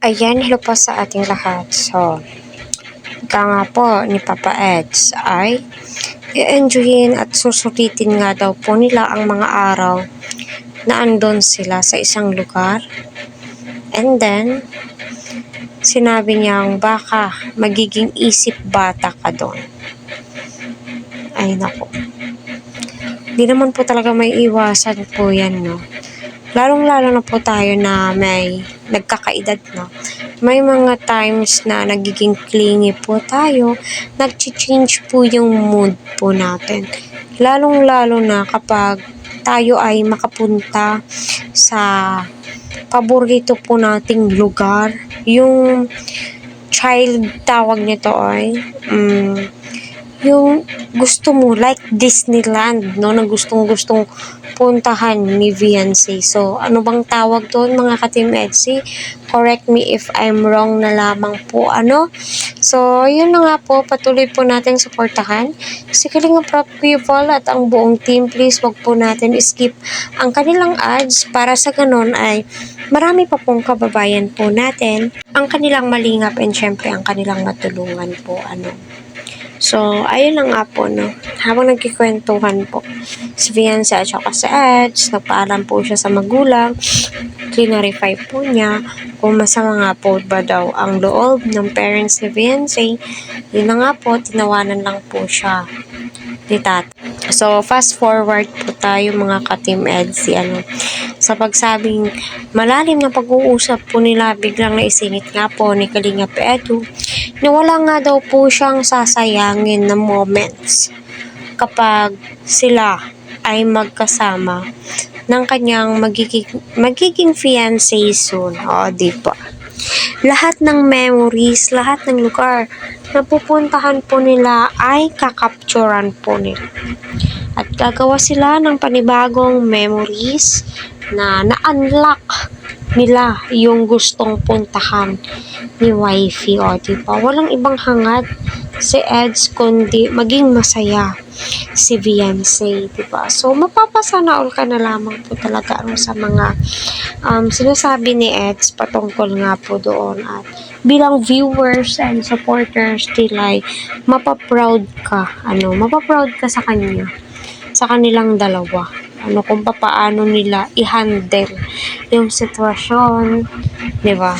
Ayan, hello po sa ating lahat. So, ika nga po ni Papa Eds ay i-enjoyin at susulitin nga daw po nila ang mga araw na andon sila sa isang lugar. And then, sinabi niyang baka magiging isip bata ka doon. Ay nako. Di naman po talaga may iwasan po yan, no? Lalong-lalo na po tayo na may nagkakaedad na. May mga times na nagiging clingy po tayo, nag-change po yung mood po natin. Lalong-lalo na kapag tayo ay makapunta sa paborito po nating lugar. Yung child tawag nito ay yung gusto mo, like Disneyland, no, na gustong-gustong puntahan ni Viancy. So, ano bang tawag doon mga ka-Team Edsy? Correct me if I'm wrong na lamang po, ano? So, yun na nga po, patuloy po natin suportahan si Kalingap Rock people at ang buong team. Please, wag po natin skip ang kanilang ads para sa ganon ay marami pa pong kababayan po natin ang kanilang malingap and syempre ang kanilang matulungan po, ano. So, ayun na nga po, no. Habang nagkikwentuhan po si Viancy at saka si Eds, nagpaalam po siya sa magulang, clarify po niya kung masama nga po ba daw ang loob ng parents ni Viancy. Yun na nga po, tinawanan lang po siya ni Tata. So, fast forward po tayo mga ka-Team Edsy, ano, sa pagsabing malalim na pag-uusap po nila, biglang naisingit nga po ni Kalingap Edu na wala nga daw po siyang sasayangin na moments kapag sila ay magkasama ng kanyang magiging fiancé soon. O, diba? Lahat ng memories, lahat ng lugar na pupuntahan po nila ay kakapturan po nila. At gagawa sila ng panibagong memories na na-unlock nila yung gustong puntahan ni wifey. O, diba? Walang ibang hangad si Eds kundi maging masaya si Viancy, diba? So, mapapasana all ka na lamang po talaga sa mga sinasabi ni Eds patungkol nga po doon. At bilang viewers and supporters, tilay mapaproud ka, mapaproud ka sa kanya, sa kanilang dalawa, kung paano nila i-handle yung sitwasyon, di ba?